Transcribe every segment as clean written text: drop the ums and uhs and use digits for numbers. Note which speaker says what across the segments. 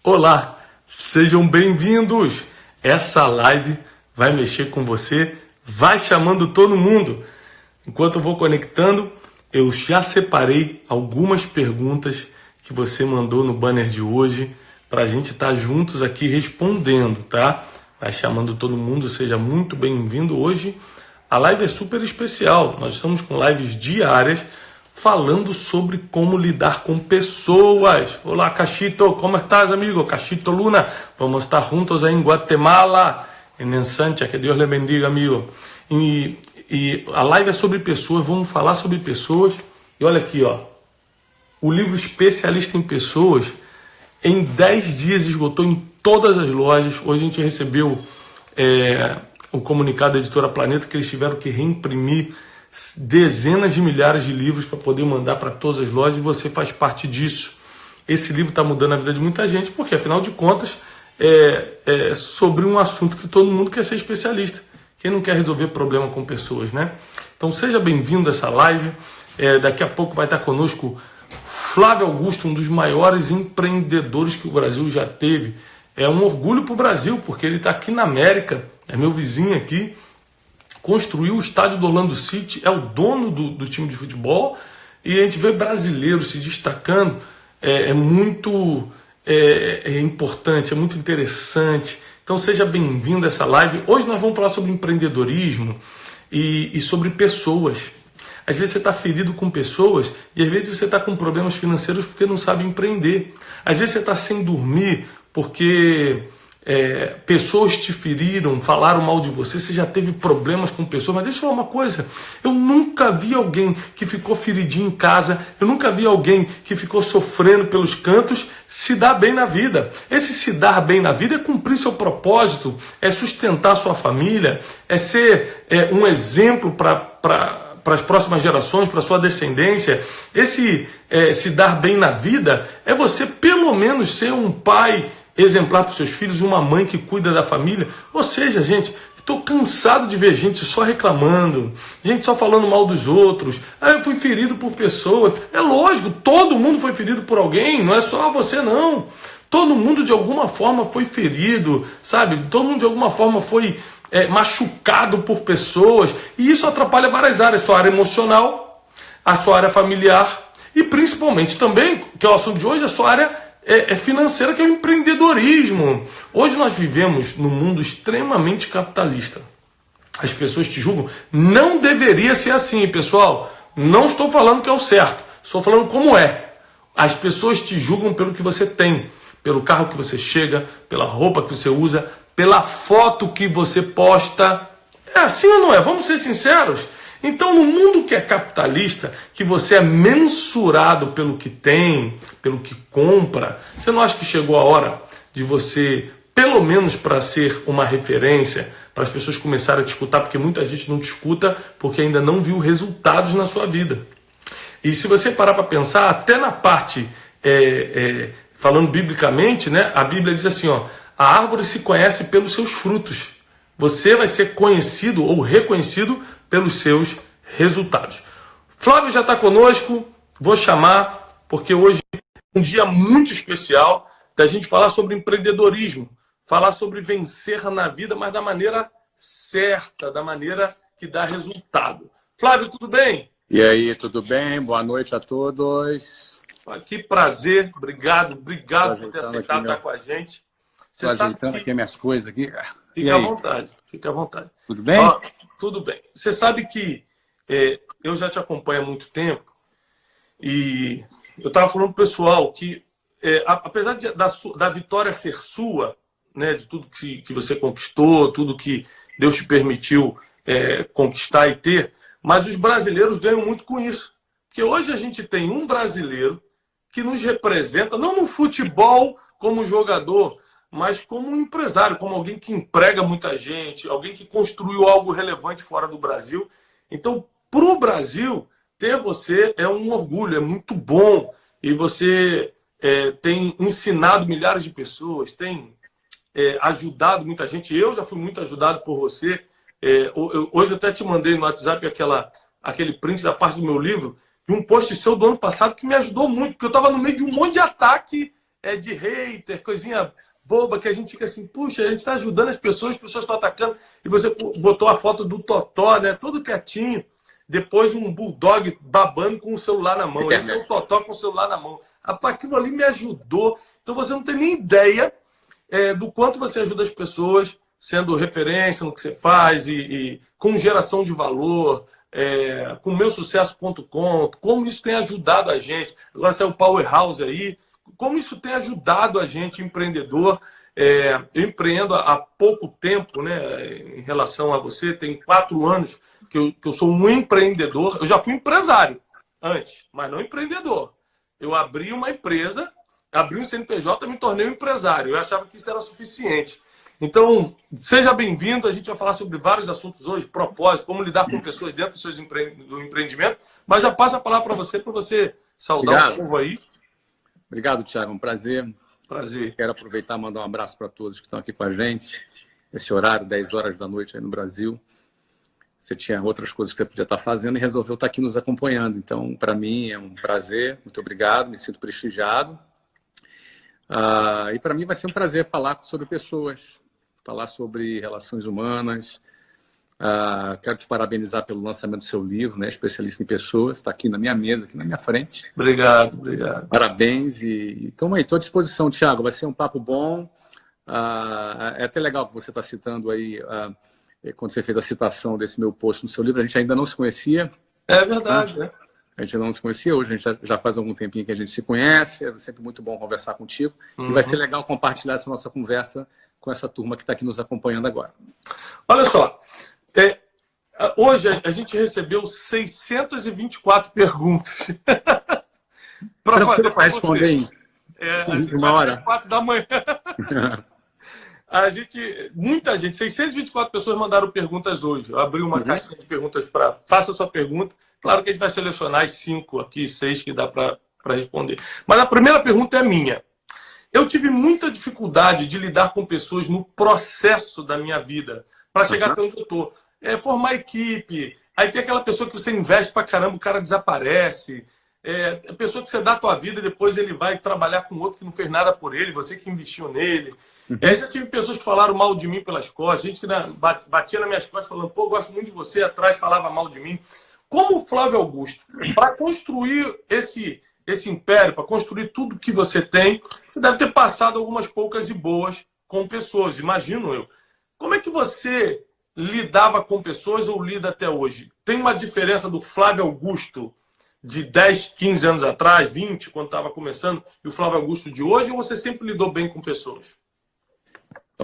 Speaker 1: Olá, sejam bem-vindos! Essa live vai mexer com você, vai chamando todo mundo. Enquanto eu vou conectando, eu já separei algumas perguntas que você mandou no banner de hoje para a gente estar juntos aqui respondendo, tá? Vai chamando todo mundo, seja muito bem-vindo. Hoje a live é super especial, nós estamos com lives diárias falando sobre como lidar com pessoas. Olá, Cachito, como estás, amigo? Cachito Luna, vamos estar juntos aí em Guatemala, em Sancha, que Deus lhe bendiga, amigo. E a live é sobre pessoas, vamos falar sobre pessoas. E olha aqui, ó, o livro Especialista em Pessoas, em 10 dias esgotou em todas as lojas. Hoje a gente recebeu o comunicado da Editora Planeta que eles tiveram que reimprimir dezenas de milhares de livros para poder mandar para todas as lojas, e você faz parte disso. Esse livro está mudando a vida de muita gente, porque afinal de contas é sobre um assunto que todo mundo quer ser especialista. Quem não quer resolver problema com pessoas, né? Então seja bem-vindo a essa live. Daqui a pouco vai estar conosco Flávio Augusto, um dos maiores empreendedores que o Brasil já teve. É um orgulho para o Brasil, porque ele está aqui na América, é meu vizinho aqui, construiu o estádio do Orlando City, é o dono do time de futebol, e a gente vê brasileiros se destacando. É muito importante, é muito interessante. Então seja bem-vindo a essa live. Hoje nós vamos falar sobre empreendedorismo e sobre pessoas. Às vezes você está ferido com pessoas e às vezes você está com problemas financeiros porque não sabe empreender. Às vezes você está sem dormir porque pessoas te feriram, falaram mal de você, você já teve problemas com pessoas. Mas deixa eu falar uma coisa, eu nunca vi alguém que ficou feridinho em casa, eu nunca vi alguém que ficou sofrendo pelos cantos se dar bem na vida. Esse se dar bem na vida é cumprir seu propósito, é sustentar sua família, é ser um exemplo para as próximas gerações, para a sua descendência. Esse se dar bem na vida é você pelo menos ser um pai exemplar para os seus filhos, uma mãe que cuida da família. Ou seja, gente, estou cansado de ver gente só reclamando, gente só falando mal dos outros. Eu fui ferido por pessoas. É lógico, todo mundo foi ferido por alguém, não é só você não. Todo mundo de alguma forma foi ferido, sabe? Todo mundo de alguma forma foi machucado por pessoas, e isso atrapalha várias áreas, sua área emocional, a sua área familiar e principalmente também, que é o assunto de hoje, a sua área financeira, que é o empreendedorismo. Hoje nós vivemos num mundo extremamente capitalista. As pessoas te julgam. Não deveria ser assim, pessoal. Não estou falando que é o certo, estou falando como é. As pessoas te julgam pelo que você tem, pelo carro que você chega, pela roupa que você usa, pela foto que você posta. É assim ou não é? Vamos ser sinceros. Então, no mundo que é capitalista, que você é mensurado pelo que tem, pelo que compra, você não acha que chegou a hora de você, pelo menos para ser uma referência, para as pessoas começarem a te escutar, porque muita gente não te escuta porque ainda não viu resultados na sua vida. E se você parar para pensar, até na parte, falando biblicamente, né, a Bíblia diz assim, ó, a árvore se conhece pelos seus frutos. Você vai ser conhecido ou reconhecido pelos seus resultados. Flávio já está conosco, vou chamar, porque hoje é um dia muito especial da gente falar sobre empreendedorismo, falar sobre vencer na vida, mas da maneira certa, da maneira que dá resultado. Flávio, tudo bem?
Speaker 2: E aí, tudo bem? Boa noite a todos.
Speaker 1: Que prazer, obrigado por ter aceitado estar com a gente.
Speaker 2: Estou ajeitando aqui minhas coisas aqui.
Speaker 1: Fica à vontade, fica à vontade.
Speaker 2: Tudo bem?
Speaker 1: Tudo bem. Você sabe que eu já te acompanho há muito tempo e eu estava falando pro pessoal que, apesar da vitória ser sua, né, de tudo que você conquistou, tudo que Deus te permitiu conquistar e ter, mas os brasileiros ganham muito com isso. Porque hoje a gente tem um brasileiro que nos representa, não no futebol como jogador, mas como um empresário, como alguém que emprega muita gente, alguém que construiu algo relevante fora do Brasil. Então, para o Brasil, ter você é um orgulho, é muito bom. E você tem ensinado milhares de pessoas, tem ajudado muita gente. Eu já fui muito ajudado por você. Hoje eu até te mandei no WhatsApp aquele print da parte do meu livro, de um post seu do ano passado que me ajudou muito, porque eu estava no meio de um monte de ataque de hater, coisinha boba, que a gente fica assim, puxa, a gente está ajudando as pessoas estão atacando, e você botou a foto do Totó, né? Todo quietinho, depois um bulldog babando com o celular na mão. Esse é o Totó com o celular na mão. Rapaz, aquilo ali me ajudou. Então você não tem nem ideia do quanto você ajuda as pessoas, sendo referência no que você faz e com geração de valor, com meusucesso.com, como isso tem ajudado a gente. Agora saiu o Powerhouse aí, como isso tem ajudado a gente, empreendedor. Eu empreendo há pouco tempo, né, em relação a você, tem 4 anos que eu sou um empreendedor. Eu já fui empresário antes, mas não empreendedor. Eu abri uma empresa, abri um CNPJ e me tornei um empresário. Eu achava que isso era suficiente. Então, seja bem-vindo. A gente vai falar sobre vários assuntos hoje, propósito, como lidar com pessoas dentro do empreendimento. Mas já passo a palavra para você saudar o povo aí.
Speaker 2: Obrigado, Thiago. Um prazer.
Speaker 1: Prazer.
Speaker 2: Quero aproveitar e mandar um abraço para todos que estão aqui com a gente. Esse horário, 10 horas da noite aí no Brasil. Você tinha outras coisas que você podia estar fazendo e resolveu estar aqui nos acompanhando. Então, para mim, é um prazer. Muito obrigado. Me sinto prestigiado. E para mim vai ser um prazer falar sobre pessoas, falar sobre relações humanas. Quero te parabenizar pelo lançamento do seu livro, né? Especialista em Pessoas. Está aqui na minha mesa, aqui na minha frente.
Speaker 1: Obrigado.
Speaker 2: Parabéns. E toma aí, estou à disposição, Thiago. Vai ser um papo bom. É até legal que você está citando aí, quando você fez a citação desse meu post no seu livro. A gente ainda não se conhecia.
Speaker 1: É verdade, né?
Speaker 2: A gente não se conhecia, hoje a gente já faz algum tempinho que a gente se conhece, é sempre muito bom conversar contigo. E vai ser legal compartilhar essa nossa conversa com essa turma que está aqui nos acompanhando agora.
Speaker 1: Olha só, hoje a gente recebeu 624 perguntas.
Speaker 2: Para responder em uma hora.
Speaker 1: 4 da manhã. Muita gente, 624 pessoas mandaram perguntas hoje. Eu abri uma caixinha de perguntas para faça a sua pergunta. Claro que a gente vai selecionar as 5 aqui, 6 que dá para responder. Mas a primeira pergunta é minha. Eu tive muita dificuldade de lidar com pessoas no processo da minha vida para chegar até onde eu estou. Formar equipe, aí tem aquela pessoa que você investe para caramba, o cara desaparece. A pessoa que você dá a tua vida e depois ele vai trabalhar com outro que não fez nada por ele, você que investiu nele. Já tive pessoas que falaram mal de mim pelas costas, gente que batia nas minhas costas falando, pô, gosto muito de você, atrás falava mal de mim. Como o Flávio Augusto, para construir esse império, para construir tudo que você tem, você deve ter passado algumas poucas e boas com pessoas, imagino eu. Como é que você lidava com pessoas ou lida até hoje? Tem uma diferença do Flávio Augusto de 10, 15 anos atrás, 20, quando estava começando, e o Flávio Augusto de hoje, ou você sempre lidou bem com pessoas?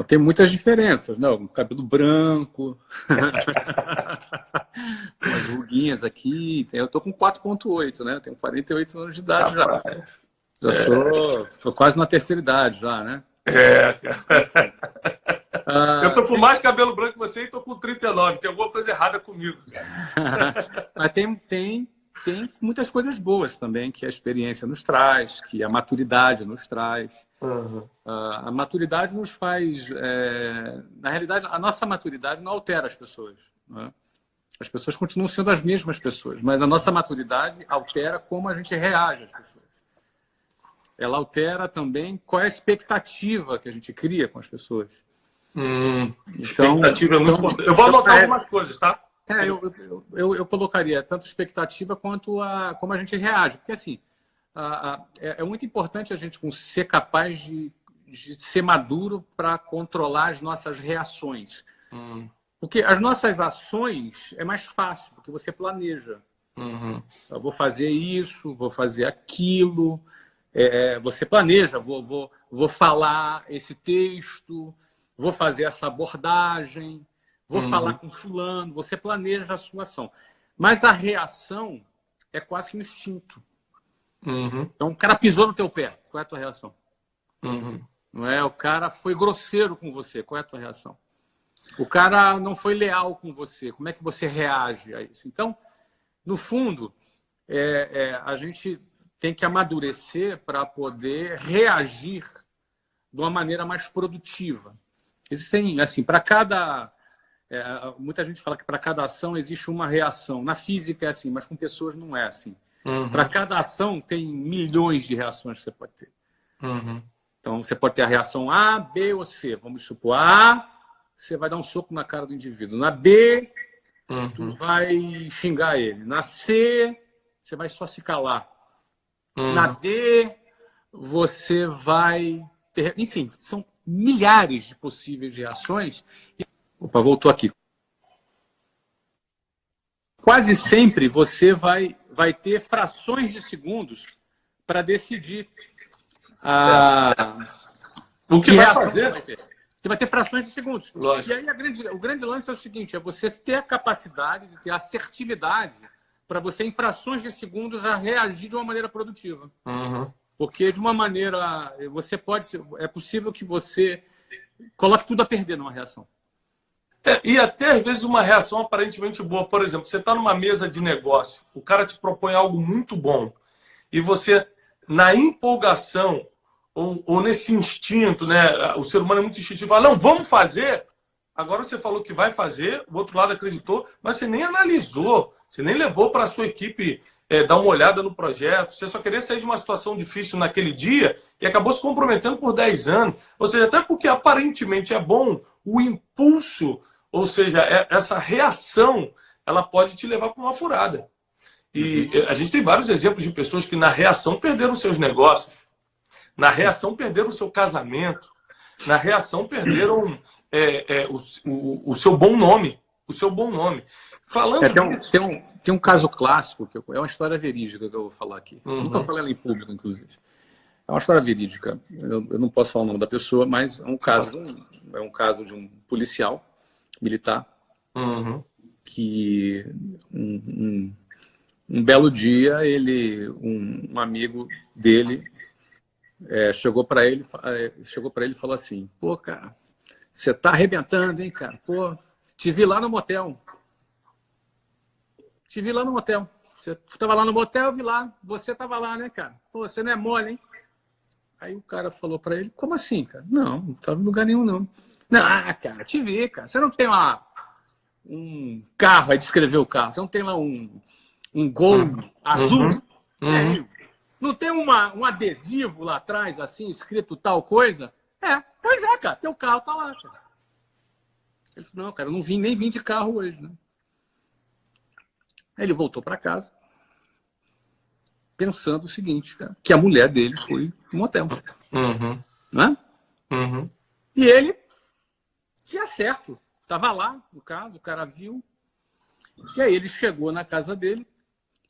Speaker 2: Tem muitas diferenças, né? Um cabelo branco, umas ruguinhas aqui. Eu tô com 4,8, né? Eu tenho 48 anos de idade já. Sou quase na terceira idade já, né?
Speaker 1: Eu tô com mais cabelo branco que você e tô com 39. Tem alguma coisa errada comigo.
Speaker 2: Mas tem muitas coisas boas também que a experiência nos traz, que a maturidade nos traz. A maturidade nos faz... na realidade, a nossa maturidade não altera as pessoas. Né? As pessoas continuam sendo as mesmas pessoas, mas a nossa maturidade altera como a gente reage às pessoas. Ela altera também qual é a expectativa que a gente cria com as pessoas.
Speaker 1: Expectativa é muito importante. Eu vou anotar algumas coisas, tá?
Speaker 2: Eu colocaria tanto expectativa quanto como a gente reage. Porque, assim, é muito importante a gente ser capaz de ser maduro para controlar as nossas reações. Porque as nossas ações é mais fácil, porque você planeja. Eu vou fazer isso, vou fazer aquilo. Você planeja, vou falar esse texto, vou fazer essa abordagem. Vou falar com fulano, você planeja a sua ação. Mas a reação é quase que um instinto. Então, o cara pisou no teu pé, qual é a tua reação? Não é? O cara foi grosseiro com você, qual é a tua reação? O cara não foi leal com você, como é que você reage a isso? Então, no fundo, a gente tem que amadurecer para poder reagir de uma maneira mais produtiva. Existem, assim, para cada... muita gente fala que para cada ação existe uma reação. Na física é assim, mas com pessoas não é assim. Para cada ação tem milhões de reações que você pode ter.
Speaker 1: Uhum.
Speaker 2: Então, você pode ter a reação A, B ou C. Vamos supor, A, você vai dar um soco na cara do indivíduo. Na B, tu vai xingar ele. Na C, você vai só se calar. Na D, você vai ter... Enfim, são milhares de possíveis reações. Opa, voltou aqui. Quase sempre você vai ter frações de segundos para decidir
Speaker 1: O que vai fazer?
Speaker 2: Você vai ter frações de segundos.
Speaker 1: Lógico.
Speaker 2: E aí o grande lance é o seguinte, é você ter a capacidade de ter assertividade para você, em frações de segundos, já reagir de uma maneira produtiva. Porque, de uma maneira, é possível que você coloque tudo a perder numa reação.
Speaker 1: E até, às vezes, uma reação aparentemente boa. Por exemplo, você está numa mesa de negócio, o cara te propõe algo muito bom, e você, na empolgação, ou nesse instinto, né? O ser humano é muito instintivo, fala, não, vamos fazer. Agora você falou que vai fazer, o outro lado acreditou, mas você nem analisou, você nem levou para a sua equipe dar uma olhada no projeto, você só queria sair de uma situação difícil naquele dia e acabou se comprometendo por 10 anos. Ou seja, até porque aparentemente é bom, o impulso, ou seja, essa reação, ela pode te levar para uma furada. E a gente tem vários exemplos de pessoas que na reação perderam seus negócios, na reação perderam o seu casamento, na reação perderam o seu bom nome. O seu bom nome. Falando
Speaker 2: tem um caso clássico, que é uma história verídica que eu vou falar aqui. Não estou falando em público, inclusive. É uma história verídica. Eu não posso falar o nome da pessoa, mas é um caso de um policial militar que um belo dia um amigo dele chegou para ele e falou assim: pô, cara, você tá arrebentando, hein, cara? Pô, te vi lá no motel. Te vi lá no motel. Você estava lá no motel, eu vi lá. Você estava lá, né, cara? Pô, você não é mole, hein? Aí o cara falou para ele: como assim, cara? Não estava em lugar nenhum, não. Não, cara, te vi, cara. Você não tem lá um carro, aí descreveu o carro. Você não tem lá um Gol azul? Não tem um adesivo lá atrás, assim, escrito tal coisa? Pois é, cara. Teu carro tá lá, cara. Ele falou: não, cara, eu não nem vim de carro hoje, né? Aí ele voltou para casa pensando o seguinte, cara, que a mulher dele foi no motel. Né? E ele tinha certo. Estava lá, no caso, o cara viu. E aí ele chegou na casa dele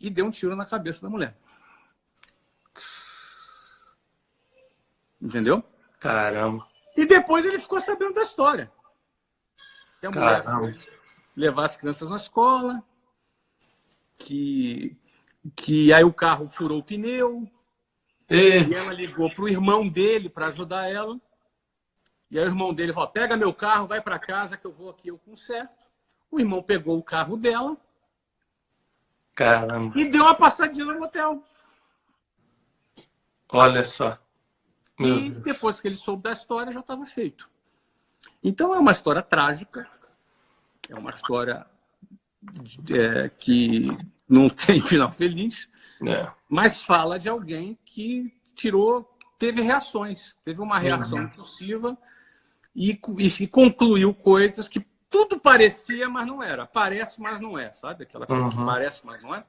Speaker 2: e deu um tiro na cabeça da mulher. Entendeu?
Speaker 1: Caramba.
Speaker 2: E depois ele ficou sabendo da história. Que a mulher foi levar as crianças na escola, que aí o carro furou o pneu, e ela ligou para o irmão dele para ajudar ela. E aí o irmão dele falou: pega meu carro, vai para casa que eu vou aqui, eu conserto. O irmão pegou o carro dela.
Speaker 1: Caramba.
Speaker 2: E deu uma passadinha no motel.
Speaker 1: Olha só.
Speaker 2: E depois que ele soube da história, já estava feito. Então é uma história trágica, é uma história que não tem final feliz, mas fala de alguém que teve reações, teve uma reação impulsiva e concluiu coisas que tudo parecia, mas não era. Parece, mas não é, sabe? Aquela coisa que parece, mas não é.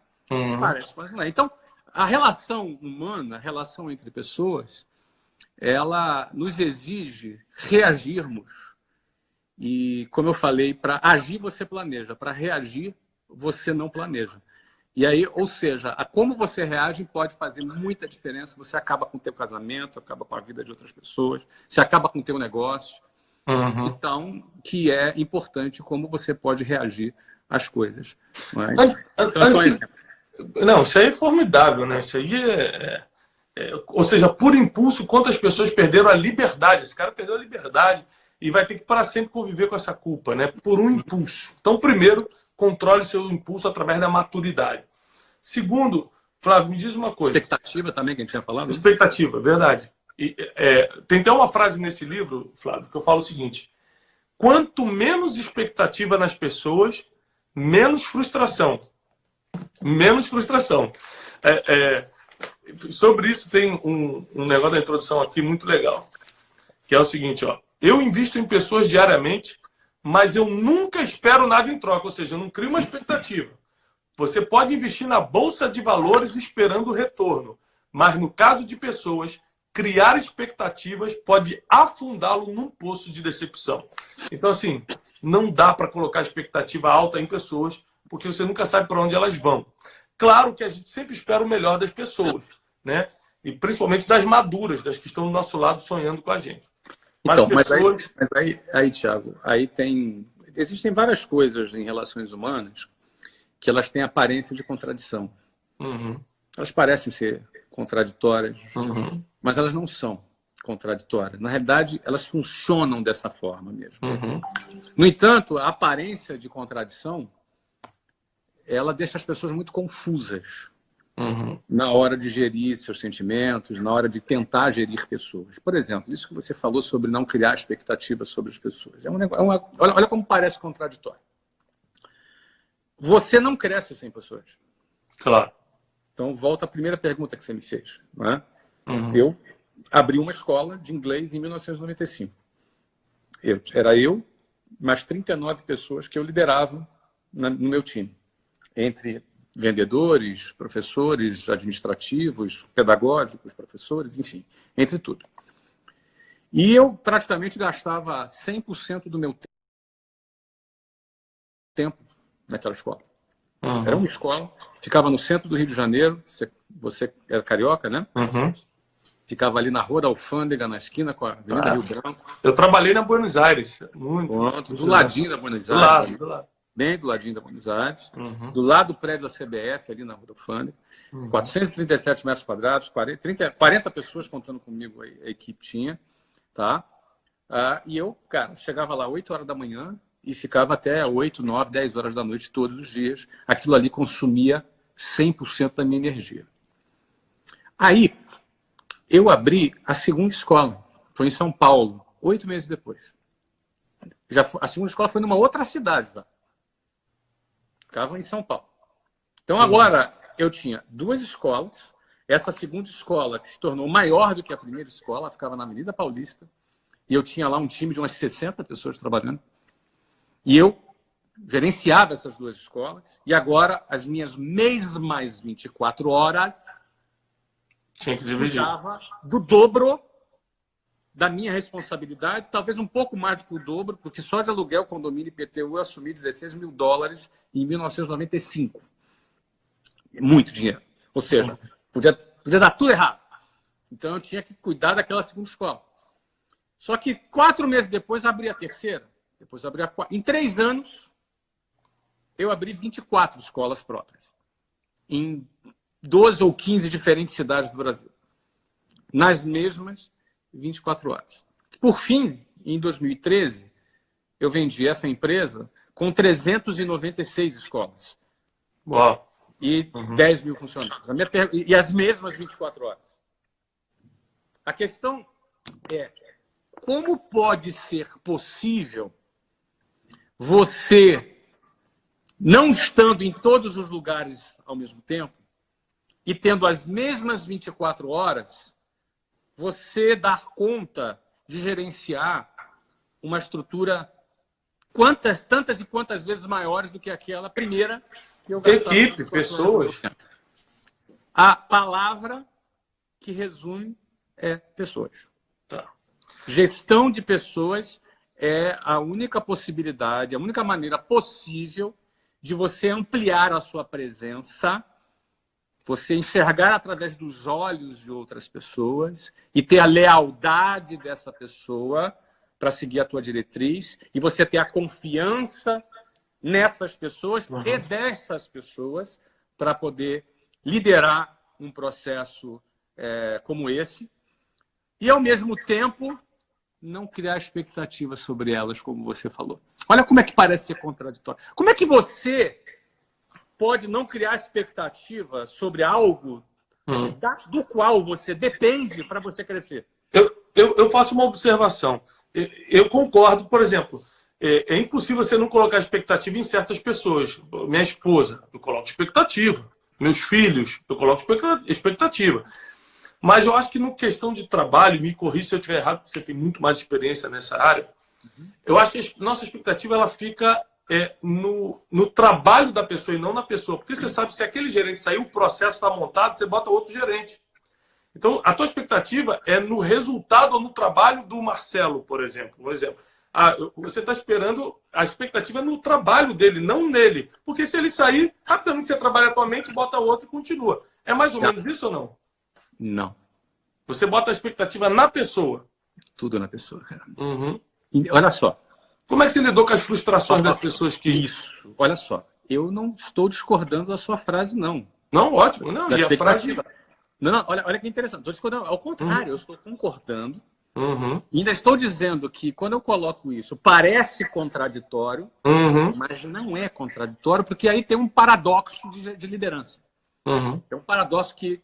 Speaker 2: Parece, mas não é. Então, a relação humana, a relação entre pessoas, ela nos exige reagirmos. E, como eu falei, para agir você planeja, para reagir você não planeja. E aí, ou seja, como você reage pode fazer muita diferença. Você acaba com o teu casamento, acaba com a vida de outras pessoas, você acaba com o teu negócio. Então, que é importante como você pode reagir às coisas. Mas,
Speaker 1: não, isso aí é formidável, né? Isso aí ou seja, por impulso, quantas pessoas perderam a liberdade? Esse cara perdeu a liberdade e vai ter que para sempre conviver com essa culpa, né? Por um impulso. Então, primeiro, controle seu impulso através da maturidade. Segundo, Flávio, me diz uma coisa.
Speaker 2: Expectativa também, que a gente tinha falado.
Speaker 1: Expectativa, verdade. E, tem até uma frase nesse livro, Flávio, que eu falo o seguinte: quanto menos expectativa nas pessoas, menos frustração. Menos frustração. Sobre isso tem um negócio da introdução aqui muito legal, que é o seguinte, ó. Eu invisto em pessoas diariamente, mas eu nunca espero nada em troca, ou seja, eu não crio uma expectativa. Você pode investir na bolsa de valores esperando o retorno, mas no caso de pessoas, criar expectativas pode afundá-lo num poço de decepção. Então, assim, não dá para colocar expectativa alta em pessoas, porque você nunca sabe para onde elas vão. Claro que a gente sempre espera o melhor das pessoas, né? E principalmente das maduras, das que estão do nosso lado sonhando com a gente. Mas
Speaker 2: então,
Speaker 1: pessoas...
Speaker 2: mas aí, Thiago, existem várias coisas em relações humanas que elas têm aparência de contradição.
Speaker 1: Uhum.
Speaker 2: Elas parecem ser contraditórias,
Speaker 1: Uhum.
Speaker 2: mas elas não são contraditórias. Na realidade, elas funcionam dessa forma mesmo.
Speaker 1: Uhum.
Speaker 2: No entanto, a aparência de contradição, ela deixa as pessoas muito confusas na hora de gerir seus sentimentos, na hora de tentar gerir pessoas. Por exemplo, isso que você falou sobre não criar expectativas sobre as pessoas. Olha como parece contraditório. Você não cresce sem pessoas.
Speaker 1: Claro.
Speaker 2: Então, volta à primeira pergunta que você me fez. Não é?
Speaker 1: Uhum.
Speaker 2: Eu abri uma escola de inglês em 1995. Era eu, mais 39 pessoas que eu liderava no meu time. Entre vendedores, professores administrativos, pedagógicos, professores, enfim, entre tudo. E eu praticamente gastava 100% do meu tempo naquela escola.
Speaker 1: Uhum.
Speaker 2: Era uma escola, ficava no centro do Rio de Janeiro, você era carioca, né?
Speaker 1: Uhum.
Speaker 2: Ficava ali na Rua da Alfândega, na esquina com a Avenida Rio Branco.
Speaker 1: Eu trabalhei na Buenos Aires,
Speaker 2: Do ladinho da Buenos Aires.
Speaker 1: Do lado.
Speaker 2: Bem do ladinho da Buenos Aires.
Speaker 1: Uhum.
Speaker 2: Do lado do prédio da CBF, ali na Rua da Alfândega. 437 metros quadrados, 40 pessoas contando comigo, a equipe tinha. Tá? E eu, cara, chegava lá 8 horas da manhã e ficava até 8, 9, 10 horas da noite todos os dias. Aquilo ali consumia 100% da minha energia. Aí, eu abri a segunda escola. Foi em São Paulo, 8 meses depois. A segunda escola foi numa outra cidade. Tá? Ficava em São Paulo. Então, agora, eu tinha 2 escolas. Essa segunda escola, que se tornou maior do que a primeira escola, ficava na Avenida Paulista. E eu tinha lá um time de umas 60 pessoas trabalhando. E eu gerenciava essas 2 escolas. E agora, as minhas mesmas 24 horas...
Speaker 1: Tinha que dividir.
Speaker 2: Do dobro da minha responsabilidade, talvez um pouco mais do que o dobro, porque só de aluguel, condomínio e IPTU eu assumi $16 mil em 1995. Muito dinheiro. Ou seja, podia dar tudo errado. Então eu tinha que cuidar daquela segunda escola. Só que 4 meses depois abri a terceira, depois abri a quarta. Em 3 anos, eu abri 24 escolas próprias. Em 12 ou 15 diferentes cidades do Brasil. Nas mesmas 24 horas. Por fim, em 2013, eu vendi essa empresa com 396 escolas.
Speaker 1: Uau.
Speaker 2: E 10 mil funcionários. E as mesmas 24 horas. A questão é, como pode ser possível você, não estando em todos os lugares ao mesmo tempo, e tendo as mesmas 24 horas, você dar conta de gerenciar uma estrutura tantas e quantas vezes maiores do que aquela primeira que eu gastava.
Speaker 1: Equipe, pessoas.
Speaker 2: A palavra que resume é pessoas.
Speaker 1: Tá.
Speaker 2: Gestão de pessoas é a única possibilidade, a única maneira possível de você ampliar a sua presença, você enxergar através dos olhos de outras pessoas e ter a lealdade dessa pessoa para seguir a tua diretriz e você ter a confiança nessas pessoas e dessas pessoas para poder liderar um processo como esse e, ao mesmo tempo, não criar expectativas sobre elas, como você falou. Olha como é que parece ser contraditório. Como é que você pode não criar expectativa sobre algo do qual você depende para você crescer?
Speaker 1: Eu faço uma observação. Eu concordo, por exemplo, é impossível você não colocar expectativa em certas pessoas. Minha esposa, eu coloco expectativa. Meus filhos, eu coloco expectativa. Mas eu acho que no questão de trabalho, me corrija se eu estiver errado, porque você tem muito mais experiência nessa área, eu acho que a nossa expectativa ela fica no trabalho da pessoa e não na pessoa. Porque você sabe, se aquele gerente sair, o processo está montado, você bota outro gerente. Então, a tua expectativa é no resultado ou no trabalho do Marcelo, por exemplo. Um exemplo. Você está esperando, a expectativa é no trabalho dele, não nele. Porque se ele sair, rapidamente você trabalha a tua mente, bota outro e continua. É mais ou menos isso ou não?
Speaker 2: Não.
Speaker 1: Você bota a expectativa na pessoa.
Speaker 2: Tudo na pessoa, cara.
Speaker 1: Uhum.
Speaker 2: Olha só.
Speaker 1: Como é que você lidou com as frustrações das pessoas que...
Speaker 2: Isso. Olha só. Eu não estou discordando da sua frase, não.
Speaker 1: Não, ótimo. Não,
Speaker 2: da
Speaker 1: e a frase...
Speaker 2: Não, olha que interessante. Estou discordando. Ao contrário, eu estou concordando.
Speaker 1: Uhum.
Speaker 2: E ainda estou dizendo que quando eu coloco isso, parece contraditório, mas não é contraditório, porque aí tem um paradoxo de liderança. É um paradoxo que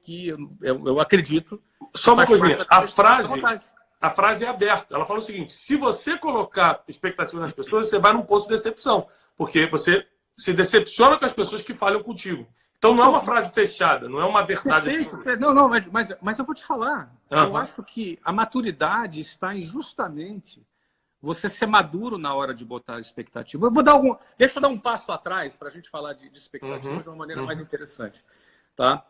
Speaker 2: eu acredito.
Speaker 1: Só uma coisinha. A frase é aberta. Ela fala o seguinte: se você colocar expectativa nas pessoas, você vai num poço de decepção. Porque você se decepciona com as pessoas que falham contigo. Então não é uma frase fechada, não é uma verdade.
Speaker 2: Não, mas eu vou te falar. Eu acho que a maturidade está em justamente você ser maduro na hora de botar expectativa. Deixa eu dar um passo atrás para a gente falar de expectativas de uma maneira mais interessante. Tá?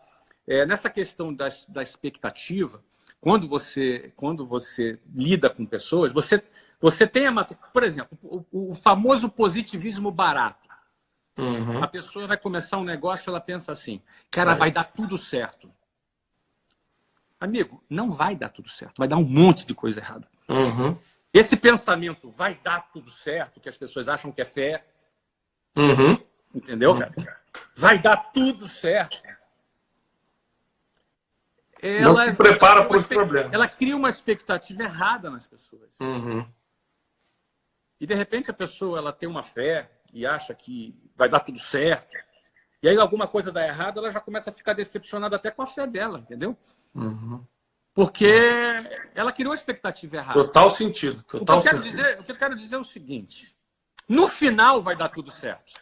Speaker 2: Nessa questão da expectativa, quando você lida com pessoas, você tem por exemplo, o famoso positivismo barato. A pessoa vai começar um negócio, ela pensa assim, cara, vai dar tudo certo. Amigo, não vai dar tudo certo, vai dar um monte de coisa errada. Esse pensamento, vai dar tudo certo, que as pessoas acham que é fé, entendeu, cara? Vai dar tudo certo.
Speaker 1: Não se prepara para os problemas.
Speaker 2: Ela cria uma expectativa errada nas pessoas. E, de repente, a pessoa ela tem uma fé e acha que vai dar tudo certo. E aí alguma coisa dá errado, ela já começa a ficar decepcionada até com a fé dela, entendeu? Porque ela criou a expectativa errada.
Speaker 1: Total sentido.
Speaker 2: O que eu quero dizer é o seguinte. No final vai dar tudo certo.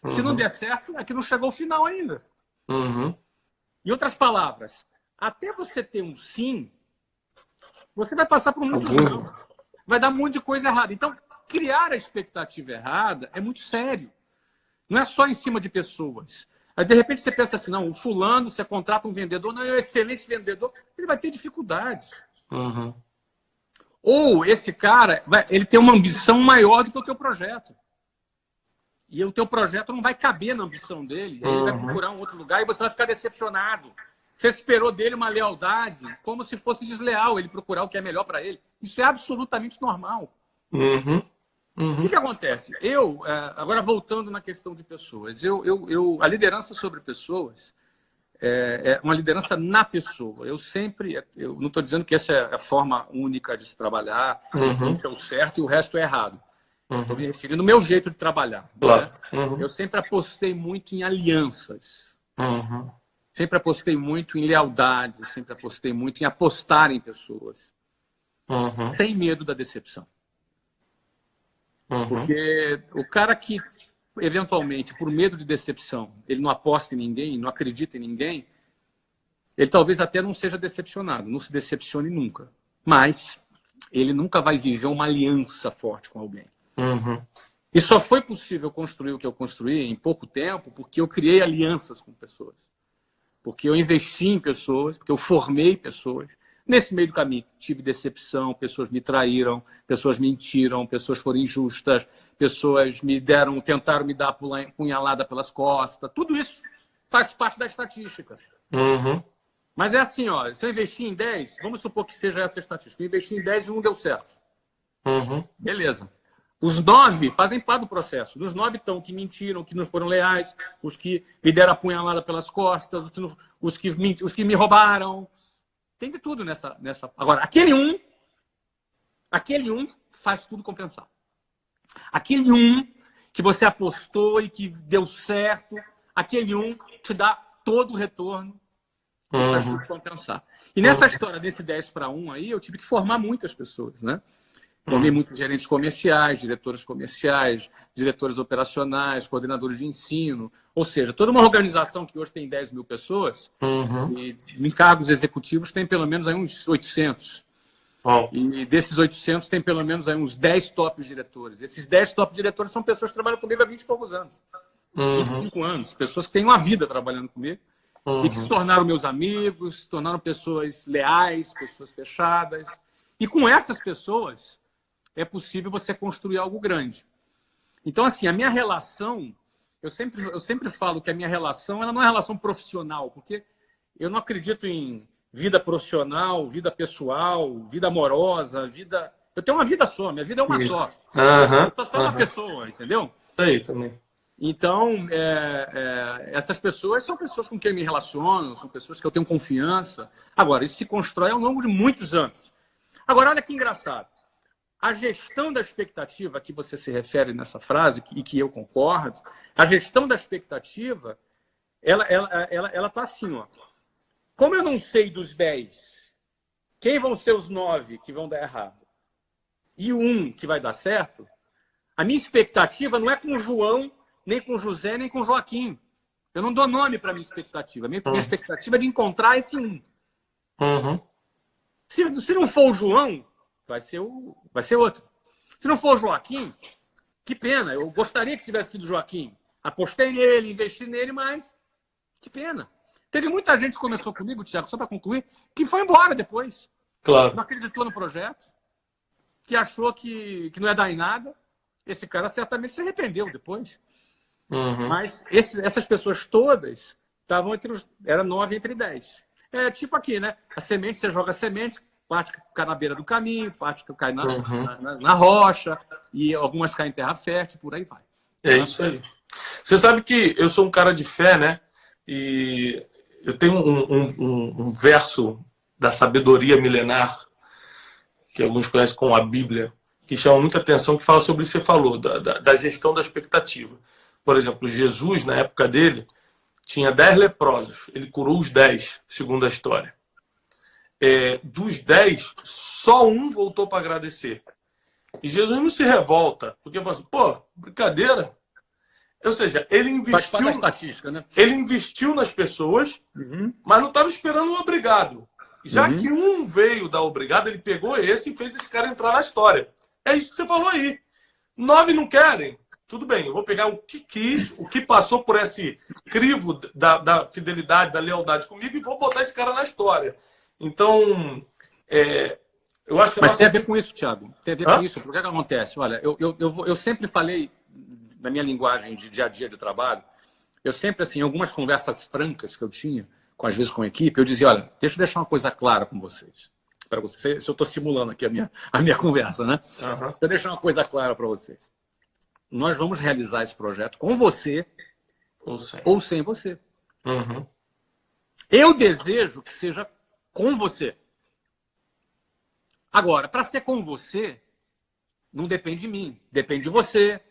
Speaker 2: Se não der certo, é que não chegou ao final ainda. Em outras palavras, até você ter um sim, você vai passar por muito não. Vai dar um monte de coisa errada. Então, criar a expectativa errada é muito sério. Não é só em cima de pessoas. Aí, de repente, você pensa assim, não, o fulano, você contrata um vendedor, não é um excelente vendedor, ele vai ter dificuldades. Ou esse cara, ele tem uma ambição maior do que o teu projeto. E o teu projeto não vai caber na ambição dele. Aí ele vai procurar um outro lugar e você vai ficar decepcionado. Você esperou dele uma lealdade como se fosse desleal ele procurar o que é melhor para ele. Isso é absolutamente normal. O que acontece? Agora voltando na questão de pessoas, a liderança sobre pessoas é uma liderança na pessoa. Eu não estou dizendo que essa é a forma única de se trabalhar, isso é o certo e o resto é errado. Estou me referindo ao meu jeito de trabalhar.
Speaker 1: Claro.
Speaker 2: Né? Eu sempre apostei muito em alianças. Sempre apostei muito em lealdades, sempre apostei muito em apostar em pessoas. Sem medo da decepção. Porque o cara que, eventualmente, por medo de decepção, ele não aposta em ninguém, não acredita em ninguém, ele talvez até não seja decepcionado, não se decepcione nunca. Mas ele nunca vai viver uma aliança forte com alguém. E só foi possível construir o que eu construí em pouco tempo porque eu criei alianças com pessoas. Porque eu investi em pessoas, porque eu formei pessoas. Nesse meio do caminho, tive decepção, pessoas me traíram, pessoas mentiram, pessoas foram injustas, pessoas tentaram me dar punhalada pelas costas. Tudo isso faz parte da estatística. Mas é assim, ó, se eu investir em 10, vamos supor que seja essa a estatística. Eu investi em 10 e um deu certo. Beleza. Os 9 fazem parte do processo. Dos 9 estão que mentiram, que não foram leais, os que me deram a punhalada pelas costas, os que me roubaram. Tem de tudo nessa. Agora, aquele um faz tudo compensar. Aquele um que você apostou e que deu certo, aquele um te dá todo o retorno e faz tudo compensar. E nessa história desse 10 para 1 aí, eu tive que formar muitas pessoas, né? Formei muitos gerentes comerciais, diretores operacionais, coordenadores de ensino. Ou seja, toda uma organização que hoje tem 10 mil pessoas, e em cargos executivos tem pelo menos aí uns 800. E desses 800 tem pelo menos aí uns 10 top diretores. Esses 10 top diretores são pessoas que trabalham comigo há 20 e poucos anos. 25 anos. Pessoas que têm uma vida trabalhando comigo e que se tornaram meus amigos, se tornaram pessoas leais, pessoas fechadas. E com essas pessoas é possível você construir algo grande. Então, assim, a minha relação, eu sempre falo que a minha relação ela não é uma relação profissional, porque eu não acredito em vida profissional, vida pessoal, vida amorosa, vida... Eu tenho uma vida só, minha vida é uma só. Eu sou só uma pessoa, entendeu?
Speaker 1: Aí também.
Speaker 2: Então, essas pessoas são pessoas com quem eu me relaciono, são pessoas que eu tenho confiança. Agora, isso se constrói ao longo de muitos anos. Agora, olha que engraçado. A gestão da expectativa, que você se refere nessa frase, e que eu concordo, a gestão da expectativa, ela está assim, ó. Como eu não sei dos 10, quem vão ser os 9 que vão dar errado e o 1 que vai dar certo, a minha expectativa não é com o João, nem com o José, nem com o Joaquim. Eu não dou nome para a minha expectativa. A minha expectativa é de encontrar esse 1. Se não for o João, vai ser outro. Se não for o Joaquim, que pena. Eu gostaria que tivesse sido o Joaquim. Apostei nele, investi nele, mas que pena. Teve muita gente que começou comigo, Thiago, só para concluir, que foi embora depois.
Speaker 1: Claro.
Speaker 2: Não acreditou no projeto, que achou que não ia dar em nada. Esse cara certamente se arrependeu depois. Mas essas pessoas todas estavam era 9 entre 10. É tipo aqui, né? A semente, você joga a semente, parte cai na beira do caminho, parte cai na rocha, e algumas caem em terra fértil, por aí vai.
Speaker 1: É isso aí. Você sabe que eu sou um cara de fé, né? E eu tenho um verso da sabedoria milenar, que alguns conhecem como a Bíblia, que chama muita atenção, que fala sobre isso que você falou, da gestão da expectativa. Por exemplo, Jesus, na época dele, tinha 10 leprosos. Ele curou os 10, segundo a história. Dos 10, só um voltou para agradecer. E Jesus não se revolta, porque fala assim, pô, brincadeira. Ou seja, ele investiu,
Speaker 2: da estatística, né?
Speaker 1: Ele investiu nas pessoas, mas não estava esperando um obrigado. Já que um veio dar obrigado, ele pegou esse e fez esse cara entrar na história. É isso que você falou aí. 9 não querem. Tudo bem, eu vou pegar o que quis, o que passou por esse crivo da fidelidade, da lealdade comigo e vou botar esse cara na história. Então, eu acho que...
Speaker 2: Mas tem a ver com isso, Thiago. Tem a ver com isso. Por que acontece? Olha, eu sempre falei, na minha linguagem de dia a dia de trabalho, eu sempre, assim, em algumas conversas francas que eu tinha, às vezes com a equipe, eu dizia, olha, deixa eu deixar uma coisa clara com vocês. Para vocês, se eu estou simulando aqui a minha conversa, né? Deixa eu deixar uma coisa clara para vocês. Nós vamos realizar esse projeto com você ou sem você. Eu desejo que seja com você. Agora, para ser com você, não depende de mim. Depende de você,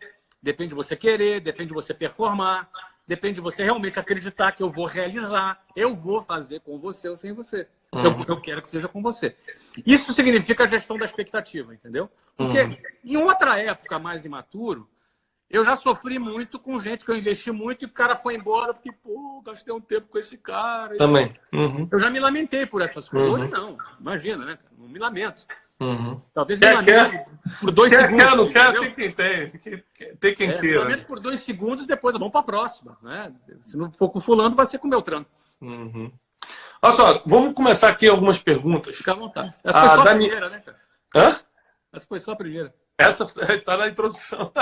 Speaker 2: depende de você querer, depende de você performar, depende de você realmente acreditar que eu vou realizar, eu vou fazer com você ou sem você. Eu quero que seja com você. Isso significa a gestão da expectativa, entendeu? Porque em outra época mais imaturo, eu já sofri muito com gente que eu investi muito e o cara foi embora. Eu fiquei, pô, gastei um tempo com esse cara.
Speaker 1: Também.
Speaker 2: Eu já me lamentei por essas coisas. Hoje não, imagina, né? Não me lamento. Talvez me lamento por 2 segundos.
Speaker 1: Quer, não quer, tem quem queira.
Speaker 2: Me lamento por 2 segundos, depois vamos para a próxima. Né? Se não for com fulano, vai ser com o meu tranco.
Speaker 1: Olha só, vamos começar aqui algumas perguntas.
Speaker 2: Fica à vontade. Essa foi só a primeira, né, cara? Essa foi só a primeira.
Speaker 1: Essa está na introdução.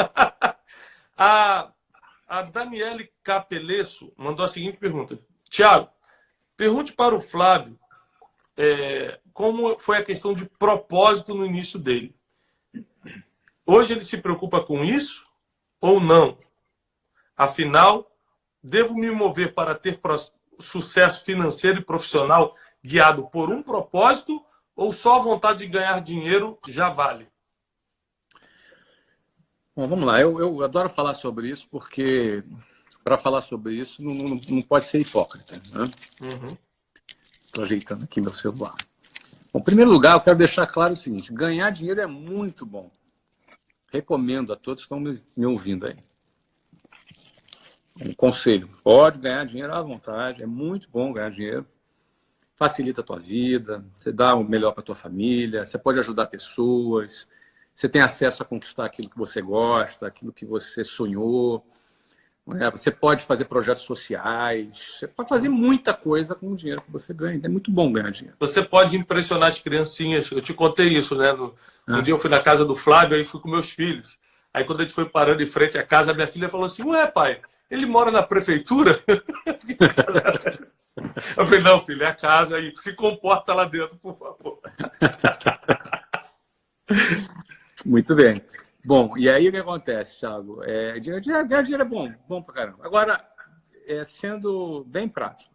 Speaker 1: A Daniele Capelesso mandou a seguinte pergunta. Tiago, pergunte para o Flávio como foi a questão de propósito no início dele. Hoje ele se preocupa com isso ou não? Afinal, devo me mover para ter sucesso financeiro e profissional guiado por um propósito ou só a vontade de ganhar dinheiro já vale?
Speaker 2: Bom, vamos lá. Eu adoro falar sobre isso porque, para falar sobre isso, não pode ser hipócrita. Estou ajeitando aqui meu celular. Bom, em primeiro lugar, eu quero deixar claro o seguinte: ganhar dinheiro é muito bom. Recomendo a todos que estão me ouvindo aí. Um conselho: pode ganhar dinheiro à vontade, é muito bom ganhar dinheiro. Facilita a tua vida, você dá o melhor para a tua família, você pode ajudar pessoas, você tem acesso a conquistar aquilo que você gosta, aquilo que você sonhou. Você pode fazer projetos sociais, você pode fazer muita coisa com o dinheiro que você ganha. É muito bom ganhar dinheiro.
Speaker 1: Você pode impressionar as criancinhas. Eu te contei isso, né? Um dia eu fui na casa do Flávio, aí fui com meus filhos. Aí quando a gente foi parando em frente à casa, minha filha falou assim: ué, pai, ele mora na prefeitura? Eu falei: não, filho, é a casa aí. Se comporta lá dentro, por favor.
Speaker 2: Muito bem. Bom, e aí o que acontece, Thiago? Ganhar dinheiro é bom pra caramba. Agora, sendo bem prático,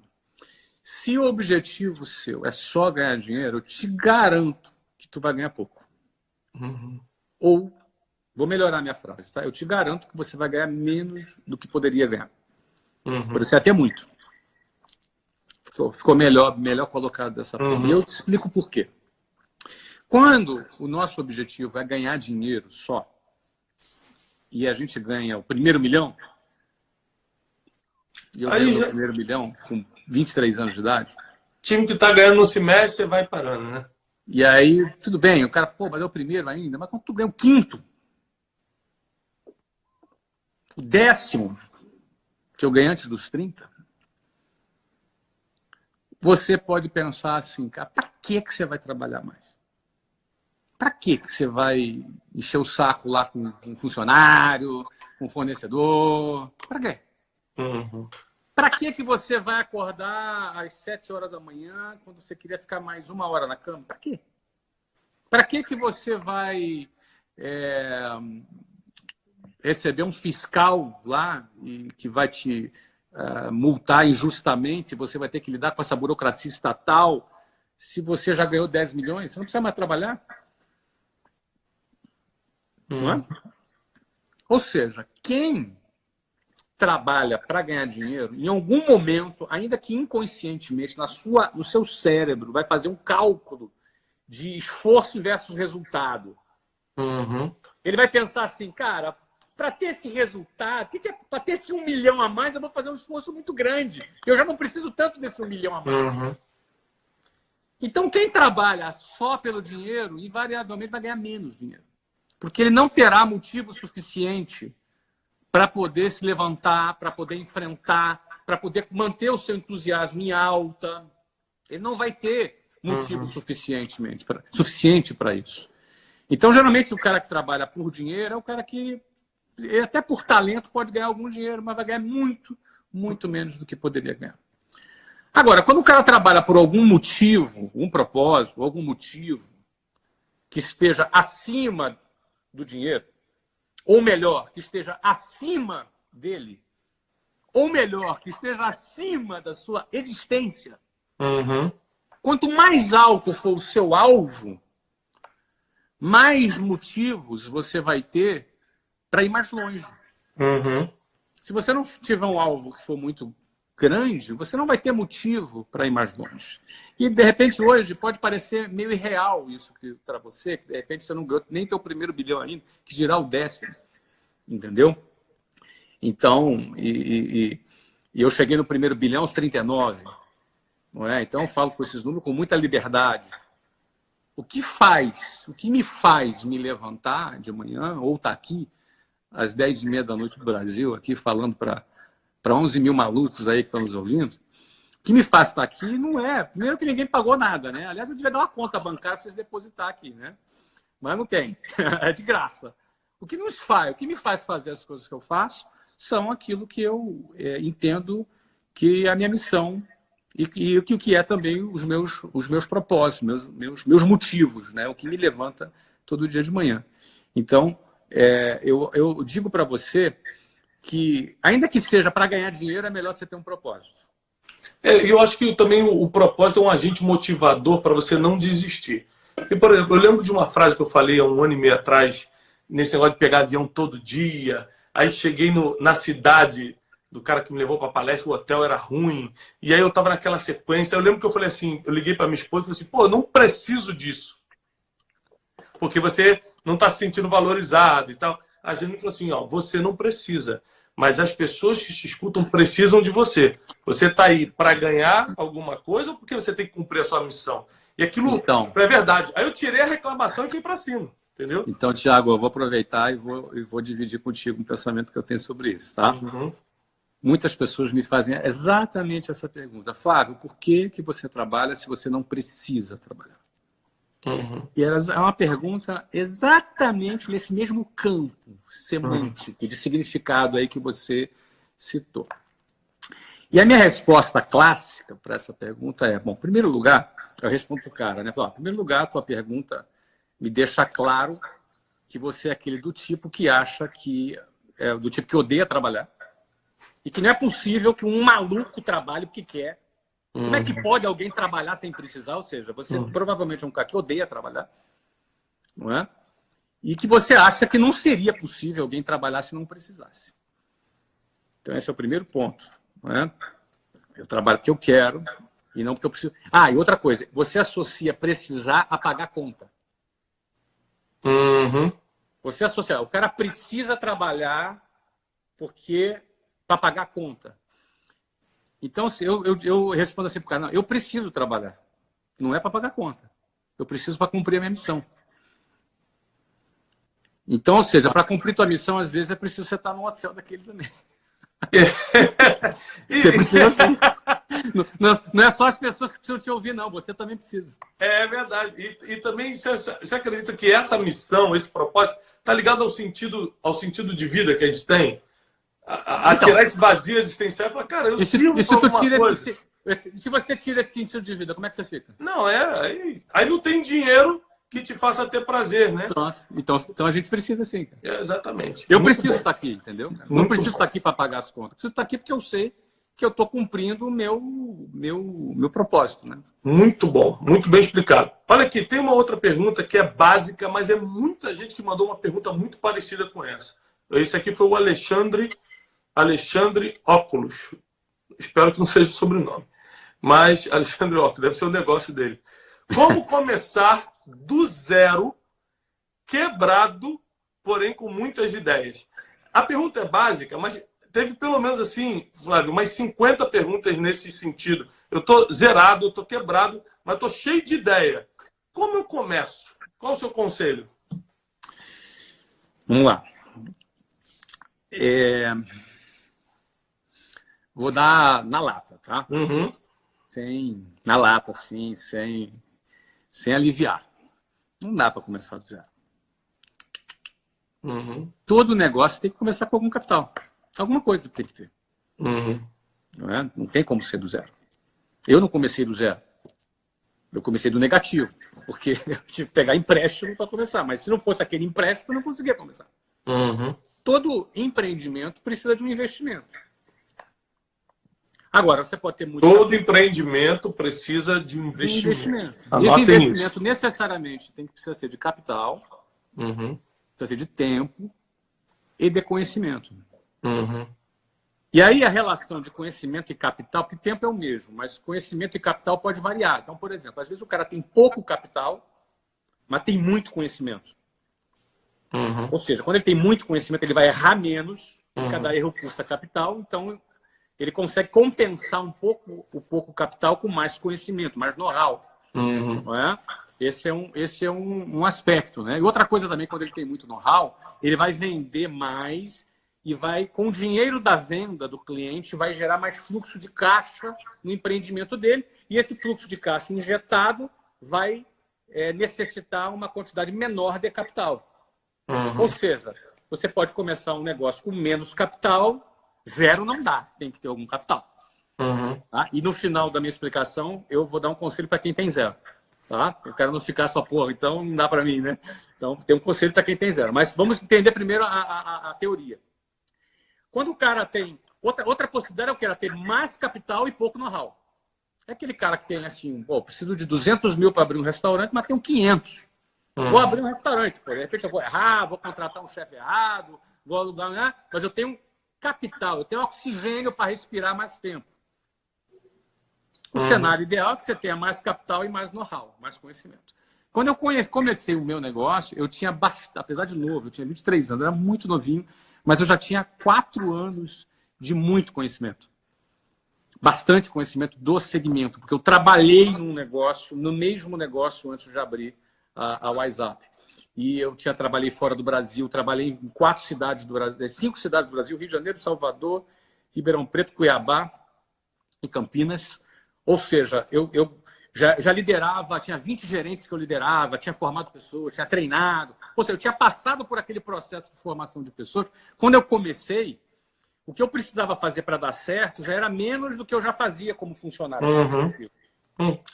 Speaker 2: se o objetivo seu é só ganhar dinheiro, eu te garanto que tu vai ganhar pouco.
Speaker 1: Uhum.
Speaker 2: Ou, vou melhorar minha frase, tá? Eu te garanto que você vai ganhar menos do que poderia ganhar.
Speaker 1: Uhum.
Speaker 2: Pode ser até muito. Ficou melhor colocado dessa forma.
Speaker 1: Uhum.
Speaker 2: E eu te explico por quê. Quando o nosso objetivo é ganhar dinheiro só, e a gente ganha o primeiro milhão, e eu ganhei o primeiro milhão com 23 anos de idade.
Speaker 1: Time que está ganhando no semestre, você vai parando, né?
Speaker 2: E aí, tudo bem, o cara, pô, mas é o primeiro ainda, mas quando tu ganha o quinto, o 10º, que eu ganhei antes dos 30, você pode pensar assim, cara, pra que você vai trabalhar mais? Pra que você vai encher o saco lá com um funcionário, com um fornecedor? Pra quê?
Speaker 1: Uhum.
Speaker 2: Pra que você vai acordar às 7 horas da manhã quando você queria ficar mais 1 hora na cama? Pra quê? Pra que você vai receber um fiscal lá e que vai te multar injustamente? Você vai ter que lidar com essa burocracia estatal. Se você já ganhou 10 milhões, você não precisa mais trabalhar. Não é? Ou seja, quem trabalha para ganhar dinheiro, em algum momento, ainda que inconscientemente, no seu cérebro, vai fazer um cálculo de esforço versus resultado.
Speaker 1: Uhum.
Speaker 2: Ele vai pensar assim, cara, para ter esse resultado, para ter esse 1 milhão a mais, eu vou fazer um esforço muito grande. Eu já não preciso tanto desse 1 milhão a mais.
Speaker 1: Uhum.
Speaker 2: Então, quem trabalha só pelo dinheiro, invariavelmente vai ganhar menos dinheiro. Porque ele não terá motivo suficiente para poder se levantar, para poder enfrentar, para poder manter o seu entusiasmo em alta. Ele não vai ter motivo suficiente para isso. Então, geralmente, o cara que trabalha por dinheiro é o cara que, até por talento, pode ganhar algum dinheiro, mas vai ganhar muito, muito menos do que poderia ganhar. Agora, quando o cara trabalha por algum motivo, um propósito, algum motivo que esteja acima do dinheiro, ou melhor, que esteja acima dele, ou melhor, que esteja acima da sua existência, quanto mais alto for o seu alvo, mais motivos você vai ter para ir mais longe. Se você não tiver um alvo que for muito grande, você não vai ter motivo para ir mais longe. E, de repente, hoje, pode parecer meio irreal isso para você, que, de repente, você não ganhou nem teu primeiro bilhão ainda, que dirá o 10º. Entendeu? Então, e eu cheguei no primeiro bilhão aos 39. Não é? Então, eu falo com esses números com muita liberdade. O que me faz me levantar de manhã, ou estar aqui, às 10h30 da noite do Brasil, aqui falando para 11 mil malucos aí que estão nos ouvindo, o que me faz estar aqui não é... Primeiro que ninguém pagou nada, né? Aliás, eu devia dar uma conta bancária para vocês depositar aqui, né? Mas não tem. É de graça. O que me faz fazer as coisas que eu faço são aquilo que eu entendo que é a minha missão e o que é também os meus propósitos, meus motivos, né? O que me levanta todo dia de manhã. Então, eu digo para você que, ainda que seja para ganhar dinheiro, é melhor você ter um propósito.
Speaker 1: Eu acho que também o propósito é um agente motivador para você não desistir. E, por exemplo, eu lembro de uma frase que eu falei há 1 ano e meio atrás, nesse negócio de pegar avião todo dia. Aí cheguei na cidade do cara que me levou para a palestra, o hotel era ruim. E aí eu estava naquela sequência. Eu lembro que eu falei assim, eu liguei para minha esposa e falei assim, pô, eu não preciso disso. Porque você não está se sentindo valorizado e tal. A gente me falou assim, ó, você não precisa. Mas as pessoas que te escutam precisam de você. Você está aí para ganhar alguma coisa ou porque você tem que cumprir a sua missão? E aquilo
Speaker 2: Então,
Speaker 1: é verdade. Aí eu tirei a reclamação e fui para cima. Entendeu?
Speaker 2: então, Tiago, eu vou aproveitar e vou dividir contigo um pensamento que eu tenho sobre isso, tá?
Speaker 1: Uhum.
Speaker 2: Muitas pessoas me fazem exatamente essa pergunta. Flávio, por que você trabalha se você não precisa trabalhar?
Speaker 1: Uhum.
Speaker 2: E é uma pergunta exatamente nesse mesmo campo semântico, de significado aí que você citou. E a minha resposta clássica para essa pergunta é, bom, em primeiro lugar, eu respondo para o cara, né? Em primeiro lugar, a tua pergunta me deixa claro que você é aquele do tipo que acha que... do tipo que odeia trabalhar. E que não é possível que um maluco trabalhe porque quer. Como é que pode alguém trabalhar sem precisar? Ou seja, você provavelmente é um cara que odeia trabalhar, não é? E que você acha que não seria possível alguém trabalhar se não precisasse. Então, esse é o primeiro ponto, não é? Eu trabalho porque eu quero e não porque eu preciso. Ah, e outra coisa, você associa precisar a pagar conta.
Speaker 1: Uhum.
Speaker 2: Você associa, o cara precisa trabalhar porque para pagar conta. Então, eu respondo assim para o cara, não, eu preciso trabalhar. Não é para pagar conta. Eu preciso para cumprir a minha missão. Então, ou seja, para cumprir tua missão, às vezes é preciso você estar num hotel daquele também. Você precisa sim. Não é só as pessoas que precisam te ouvir, não. Você também precisa.
Speaker 1: É verdade. E também você acredita que essa missão, esse propósito, está ligado ao sentido de vida que a gente tem? A
Speaker 2: Então,
Speaker 1: tirar esse vazio existencial e falar, cara, eu sirvo para alguma coisa.
Speaker 2: Se você tira esse sentido de vida, como é que você fica?
Speaker 1: Não, aí não tem dinheiro que te faça ter prazer, né?
Speaker 2: Então a gente precisa sim.
Speaker 1: Exatamente.
Speaker 2: Eu
Speaker 1: Muito
Speaker 2: preciso
Speaker 1: bom.
Speaker 2: estar aqui, entendeu? Não preciso estar aqui para pagar as contas. Preciso estar aqui porque eu sei que eu estou cumprindo o meu propósito, né?
Speaker 1: Muito bom, muito bem explicado. Olha aqui, tem uma outra pergunta que é básica, mas é muita gente que mandou uma pergunta muito parecida com essa. Esse aqui foi o Alexandre Óculos. Espero que não seja o sobrenome. Mas Alexandre Óculos, deve ser o negócio dele. Como começar do zero, quebrado, porém com muitas ideias? A pergunta é básica, mas teve pelo menos assim, Flávio, umas 50 perguntas nesse sentido. Eu estou zerado, eu estou quebrado, mas estou cheio de ideia. Como eu começo? Qual o seu conselho?
Speaker 2: Vamos lá. Vou dar na lata, tá?
Speaker 1: Uhum.
Speaker 2: Na lata, assim, sem aliviar. Não dá para começar do zero.
Speaker 1: Uhum.
Speaker 2: Todo negócio tem que começar com algum capital. Alguma coisa tem que ter.
Speaker 1: Uhum.
Speaker 2: Não tem como ser do zero. Eu não comecei do zero. Eu comecei do negativo. Porque eu tive que pegar empréstimo para começar. Mas se não fosse aquele empréstimo, eu não conseguia começar.
Speaker 1: Uhum.
Speaker 2: Todo empreendimento precisa de um investimento. Agora, você pode ter muito...
Speaker 1: Todo empreendimento precisa de um investimento.
Speaker 2: Esse investimento necessariamente precisa ser de capital,
Speaker 1: Uhum.
Speaker 2: precisa ser de tempo e de conhecimento.
Speaker 1: Uhum.
Speaker 2: E aí a relação de conhecimento e capital, porque tempo é o mesmo, mas conhecimento e capital pode variar. Então, por exemplo, às vezes o cara tem pouco capital, mas tem muito conhecimento.
Speaker 1: Uhum.
Speaker 2: Ou seja, quando ele tem muito conhecimento, ele vai errar menos, e cada erro custa capital, então ele consegue compensar um pouco o pouco capital com mais conhecimento, mais know-how.
Speaker 1: Uhum.
Speaker 2: Não é? Esse é um aspecto. Né? E outra coisa também, quando ele tem muito know-how, ele vai vender mais e vai, com o dinheiro da venda do cliente, vai gerar mais fluxo de caixa no empreendimento dele, e esse fluxo de caixa injetado vai necessitar uma quantidade menor de capital. Ou seja, você pode começar um negócio com menos capital, zero não dá, tem que ter algum capital. Tá? E no final da minha explicação, eu vou dar um conselho para quem tem zero. Tá? Eu quero não ficar só, porra, então não dá para mim, né? Então, tem um conselho para quem tem zero. Mas vamos entender primeiro a teoria. Quando o cara tem... Outra possibilidade é o que? Era ter mais capital e pouco know-how. É aquele cara que tem assim, pô, preciso de 200 mil para abrir um restaurante, mas tem 500. Vou abrir um restaurante, pô. De repente eu vou errar, vou contratar um chefe errado, vou alugar, né? Mas eu tenho capital, eu tenho oxigênio para respirar mais tempo. O cenário ideal é que você tenha mais capital e mais know-how, mais conhecimento. Quando eu comecei o meu negócio, eu tinha bastante, apesar de novo, eu tinha 23 anos, eu era muito novinho, mas eu já tinha 4 anos de muito conhecimento. Bastante conhecimento do segmento, porque eu trabalhei num negócio, no mesmo negócio antes de abrir a WhatsApp. E eu trabalhei fora do Brasil, trabalhei em 4 cidades do Brasil, 5 cidades do Brasil, Rio de Janeiro, Salvador, Ribeirão Preto, Cuiabá e Campinas. Ou seja, eu já liderava, tinha 20 gerentes que eu liderava, tinha formado pessoas, tinha treinado. Ou seja, eu tinha passado por aquele processo de formação de pessoas. Quando eu comecei, o que eu precisava fazer para dar certo já era menos do que eu já fazia como funcionário.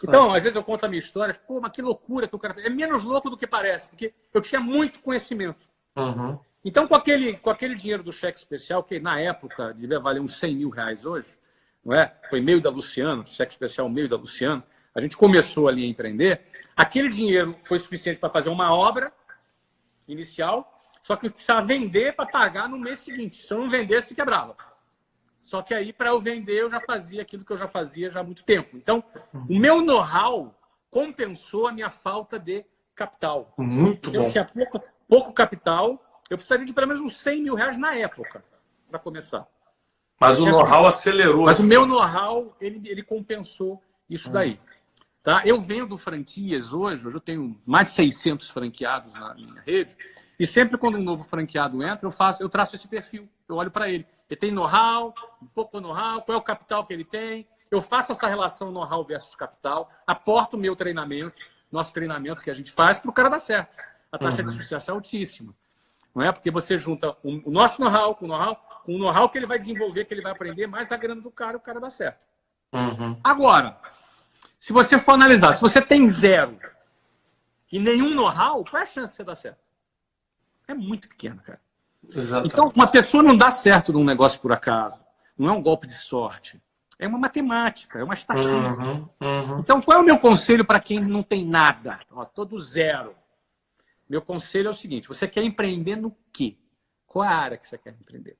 Speaker 2: Então, às vezes eu conto a minha história, pô, mas que loucura que o cara fez. É menos louco do que parece, porque eu tinha muito conhecimento. Então, com aquele dinheiro do cheque especial, que na época devia valer uns 100 mil reais hoje, não é? Foi meio da Luciano, cheque especial meio da Luciano, a gente começou ali a empreender, aquele dinheiro foi suficiente para fazer uma obra inicial, só que eu precisava vender para pagar no mês seguinte. Se eu não vendesse, quebrava. Só que aí, para eu vender, eu já fazia aquilo que eu já fazia já há muito tempo. Então, o meu know-how compensou a minha falta de capital.
Speaker 1: Muito bom.
Speaker 2: Eu tinha pouco capital, eu precisaria de pelo menos uns 100 mil reais na época, para começar.
Speaker 1: Mas o know-how acelerou.
Speaker 2: Mas o meu know-how, ele compensou isso daí. Tá? Eu vendo franquias hoje eu tenho mais de 600 franqueados na minha rede, e sempre quando um novo franqueado entra, eu traço esse perfil, eu olho para ele. Ele tem know-how, um pouco know-how, qual é o capital que ele tem, eu faço essa relação know-how versus capital, aporto o meu treinamento, nosso treinamento que a gente faz, para o cara dar certo. A taxa de sucesso é altíssima. Não é? Porque você junta o nosso know-how com o know-how que ele vai desenvolver, que ele vai aprender, mais a grana do cara, o cara dá certo. Agora, se você for analisar, se você tem 0 e nenhum know-how, qual é a chance de você dar certo? É muito pequena, cara. Exatamente. Então, uma pessoa não dá certo num negócio por acaso. Não é um golpe de sorte. É uma matemática, é uma estatística. Então, qual é o meu conselho para quem não tem nada? Todo 0. Meu conselho é o seguinte, você quer empreender no quê? Qual é a área que você quer empreender?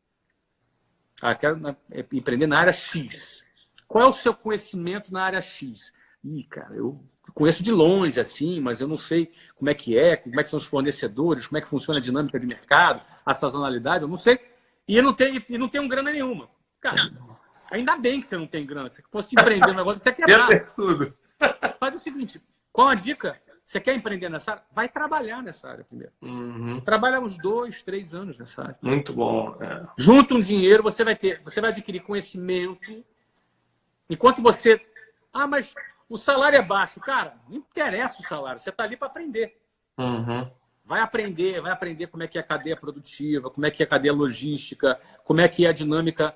Speaker 2: Quero empreender na área X. Qual é o seu conhecimento na área X? Cara, eu conheço de longe, assim, mas eu não sei como é que são os fornecedores, como é que funciona a dinâmica de mercado, a sazonalidade, eu não sei. E eu não tenho grana nenhuma. Cara, ainda bem que você não tem grana. Se você fosse empreender um negócio, você quebrar.
Speaker 1: Tudo.
Speaker 2: Faz o seguinte, qual a dica? Você quer empreender nessa área? Vai trabalhar nessa área primeiro. Trabalha uns 2, 3 anos nessa área.
Speaker 1: Muito bom.
Speaker 2: Junta um dinheiro, você vai adquirir conhecimento. Enquanto você... mas o salário é baixo. Cara, não interessa o salário. Você está ali para aprender. Vai aprender como é que é a cadeia produtiva, como é que é a cadeia logística, como é que é a dinâmica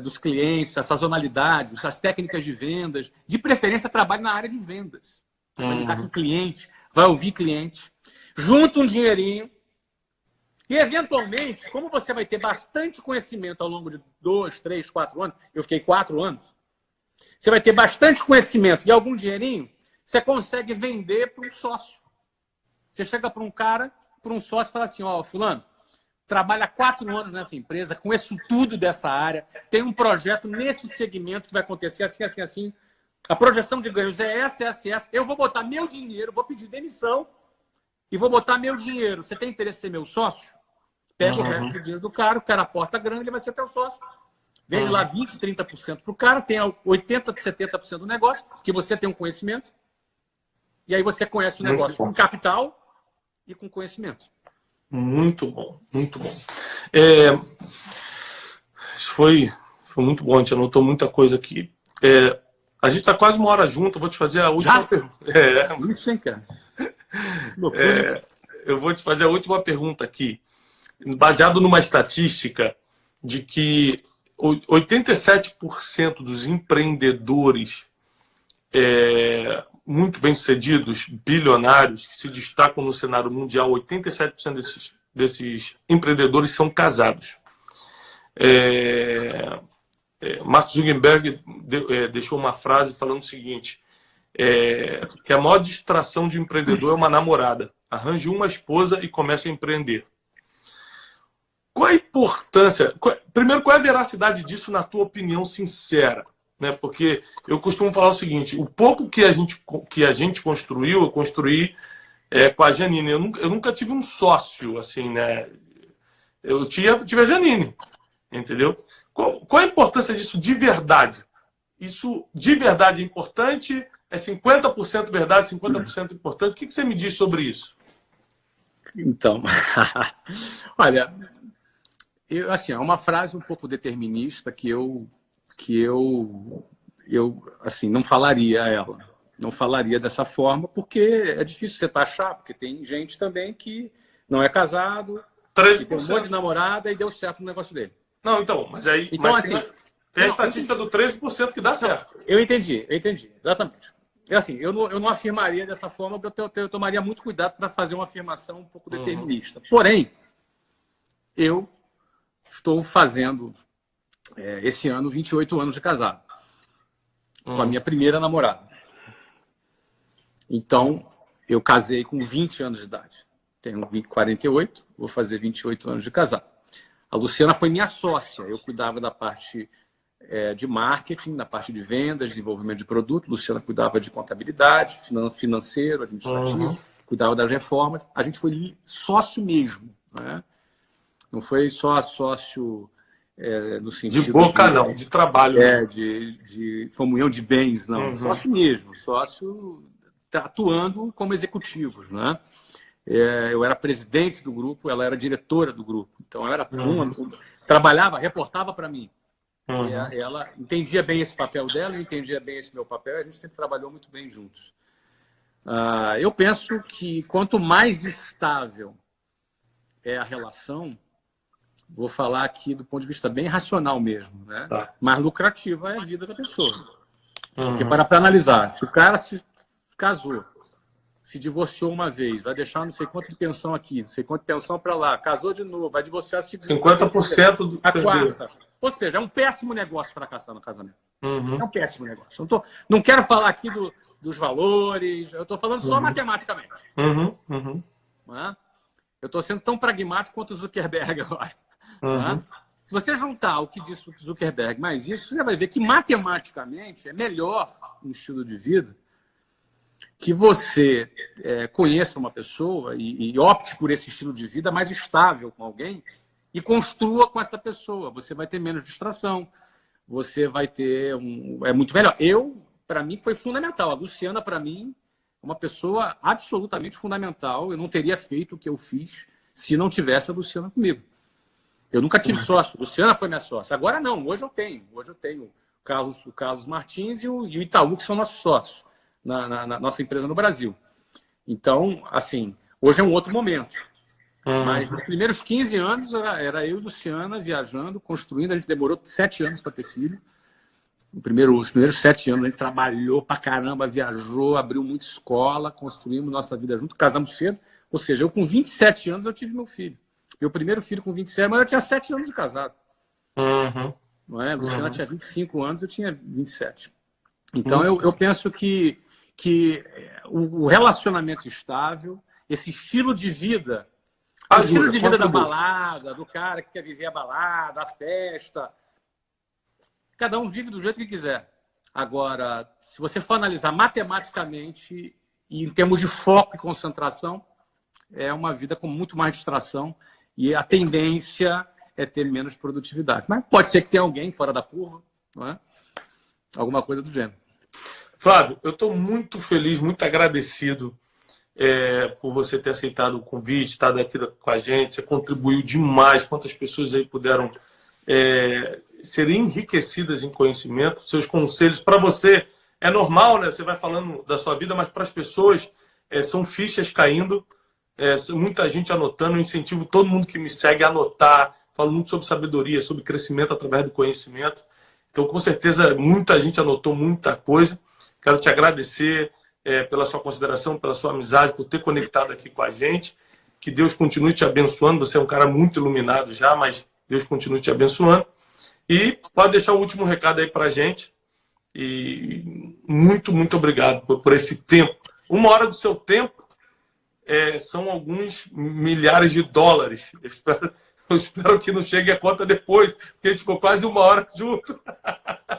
Speaker 2: dos clientes, a sazonalidade, as técnicas de vendas. De preferência, trabalhe na área de vendas. Vai lidar com cliente, vai ouvir cliente. Junta um dinheirinho. E, eventualmente, como você vai ter bastante conhecimento ao longo de 2, 3, 4 anos, eu fiquei 4 anos, você vai ter bastante conhecimento e algum dinheirinho, você consegue vender para um sócio. Você chega para um cara, para um sócio e fala assim, fulano, trabalha 4 anos nessa empresa, conheço tudo dessa área, tem um projeto nesse segmento que vai acontecer assim, assim, assim. A projeção de ganhos é essa. Eu vou botar meu dinheiro, vou pedir demissão e vou botar meu dinheiro. Você tem interesse em ser meu sócio? Pega o resto do dinheiro do cara, o cara aporta grana, ele vai ser teu sócio. Vende lá 20%, 30% para o cara, tem 80%, 70% do negócio, que você tem um conhecimento. E aí você conhece o negócio com capital e com conhecimento.
Speaker 1: Muito bom, muito bom. Isso foi muito bom, a gente anotou muita coisa aqui. A gente está quase 1 hora junto, eu vou te fazer a última pergunta.
Speaker 2: Isso, hein, cara?
Speaker 1: Eu vou te fazer a última pergunta aqui. Baseado numa estatística de que 87% dos empreendedores muito bem-sucedidos, bilionários, que se destacam no cenário mundial, 87% desses empreendedores são casados. Mark Zuckerberg deixou uma frase falando o seguinte, que a maior distração de um empreendedor é uma namorada. Arranje uma esposa e comece a empreender. qual a importância? Primeiro, qual é a veracidade disso na tua opinião sincera? Né? Porque eu costumo falar o seguinte: o pouco que a gente construiu, eu construí com a Janine. Eu nunca tive um sócio, assim, né? Eu tive a Janine, entendeu? Qual a importância disso de verdade? Isso de verdade é importante? É 50% verdade, 50% importante? O que você me diz sobre isso?
Speaker 2: Então, olha, assim, é uma frase um pouco determinista que eu assim, não falaria ela. Não falaria dessa forma, porque é difícil você taxar, porque tem gente também que não é casado, que tem um monte de namorada e deu certo no negócio dele.
Speaker 1: Não, então, mas aí
Speaker 2: então, assim,
Speaker 1: tem a estatística do 13% que dá certo.
Speaker 2: Eu entendi, exatamente. Assim, eu não afirmaria dessa forma, porque eu tomaria muito cuidado para fazer uma afirmação um pouco determinista. Porém, eu estou fazendo, esse ano, 28 anos de casado, com a minha primeira namorada. Então, eu casei com 20 anos de idade. Tenho 48, vou fazer 28 anos de casado. A Luciana foi minha sócia. Eu cuidava da parte de marketing, da parte de vendas, desenvolvimento de produto. A Luciana cuidava de contabilidade, financeiro, administrativo, cuidava das reformas. A gente foi sócio mesmo. Né? Não foi só sócio no sentido
Speaker 1: de boca, não, de trabalho.
Speaker 2: De comunhão de bens, não. Sócio mesmo, sócio atuando como executivos, né? Eu era presidente do grupo, ela era diretora do grupo. Então, ela era trabalhava, reportava para mim. Ela entendia bem esse papel dela, eu entendia bem esse meu papel, e a gente sempre trabalhou muito bem juntos. Eu penso que quanto mais estável é a relação, vou falar aqui do ponto de vista bem racional mesmo, né?
Speaker 1: Tá.
Speaker 2: Mais lucrativa é a vida da pessoa. Porque para analisar, se o cara se casou, se divorciou uma vez, vai deixar não sei quanto de pensão aqui, não sei quanto de pensão para lá, casou de novo, vai divorciar a segunda.
Speaker 1: 50%
Speaker 2: a quarta. Ou seja, é um péssimo negócio fracassar no casamento. É um péssimo negócio. Não quero falar aqui dos valores, eu estou falando só matematicamente. Não é? Eu estou sendo tão pragmático quanto o Zuckerberg agora. Se você juntar o que disse o Zuckerberg mais isso, você vai ver que matematicamente é melhor um estilo de vida que você conheça uma pessoa e opte por esse estilo de vida mais estável com alguém e construa com essa pessoa. Você vai ter menos distração, você vai ter é muito melhor. Para mim, foi fundamental. A Luciana, para mim, é uma pessoa absolutamente fundamental. Eu não teria feito o que eu fiz se não tivesse a Luciana comigo. Eu nunca tive sócio. A Luciana foi minha sócia. Agora não, hoje eu tenho. Hoje eu tenho o Carlos Martins e o Itaú, que são nossos sócios na nossa empresa no Brasil. Então, assim, hoje é um outro momento. Mas nos primeiros 15 anos era eu e Luciana viajando, construindo. A gente demorou 7 anos para ter filho. Os primeiros 7 anos a gente trabalhou pra caramba, viajou, abriu muita escola, construímos nossa vida junto, casamos cedo. Ou seja, eu com 27 anos eu tive meu filho. Meu primeiro filho com 27, mas eu tinha 7 anos de casado. Não é? A Luciana tinha 25 anos, eu tinha 27. Então eu penso que o relacionamento estável, esse estilo de vida, o estilo de vida da balada, do cara que quer viver a balada, a festa, cada um vive do jeito que quiser. Agora, se você for analisar matematicamente e em termos de foco e concentração, é uma vida com muito mais distração e a tendência é ter menos produtividade. Mas pode ser que tenha alguém fora da curva, não é? Alguma coisa do gênero.
Speaker 1: Flávio, eu estou muito feliz, muito agradecido por você ter aceitado o convite, estar aqui com a gente. Você contribuiu demais. Quantas pessoas aí puderam ser enriquecidas em conhecimento, seus conselhos. Para você é normal, né? Você vai falando da sua vida, mas para as pessoas são fichas caindo, muita gente anotando. Eu incentivo todo mundo que me segue a anotar. Falo muito sobre sabedoria, sobre crescimento através do conhecimento. Então, com certeza, muita gente anotou muita coisa. Quero te agradecer pela sua consideração, pela sua amizade, por ter conectado aqui com a gente. Que Deus continue te abençoando. Você é um cara muito iluminado já, mas Deus continue te abençoando. E pode deixar o último recado aí para a gente. E muito, muito obrigado por esse tempo. 1 hora do seu tempo são alguns milhares de dólares. Eu espero Eu espero que não chegue a conta depois, porque a gente ficou quase 1 hora junto.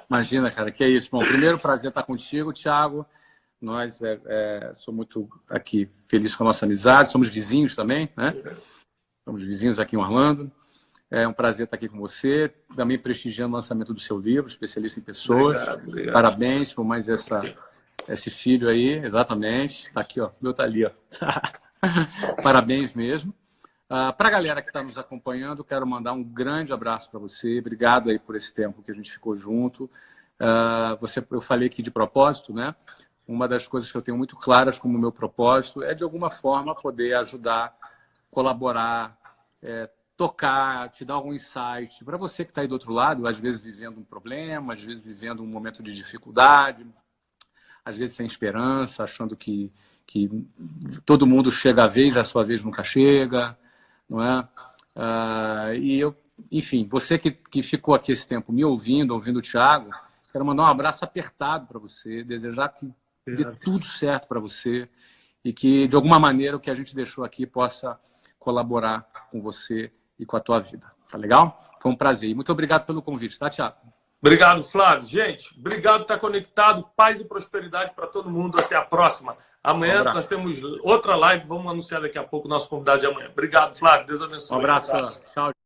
Speaker 2: Imagina, cara, que é isso. Bom, primeiro, prazer estar contigo, Thiago. Nós sou muito aqui feliz com a nossa amizade, somos vizinhos também, né? Somos vizinhos aqui em Orlando. É um prazer estar aqui com você, também prestigiando o lançamento do seu livro, Especialista em Pessoas.
Speaker 1: Obrigado.
Speaker 2: Parabéns por mais esse filho aí, exatamente. Está aqui, ó, o meu está ali, ó. Parabéns mesmo. Para a galera que está nos acompanhando, quero mandar um grande abraço para você. Obrigado aí por esse tempo que a gente ficou junto. Eu falei aqui de propósito, né? Uma das coisas que eu tenho muito claras como meu propósito é, de alguma forma, poder ajudar, colaborar, tocar, te dar algum insight. Para você que está aí do outro lado, às vezes vivendo um problema, às vezes vivendo um momento de dificuldade, às vezes sem esperança, achando que todo mundo chega a vez, a sua vez nunca chega, não é? Enfim, você que ficou aqui esse tempo me ouvindo o Thiago, quero mandar um abraço apertado para você, desejar que dê tudo certo para você e que, de alguma maneira, o que a gente deixou aqui possa colaborar com você e com a tua vida. Tá legal? Foi um prazer. E muito obrigado pelo convite, tá, Thiago?
Speaker 1: Obrigado, Flávio. Gente, obrigado por estar conectado. Paz e prosperidade para todo mundo. Até a próxima. Amanhã nós temos outra live. Vamos anunciar daqui a pouco o nosso convidado de amanhã. Obrigado, Flávio. Deus abençoe.
Speaker 2: Um abraço. Tchau.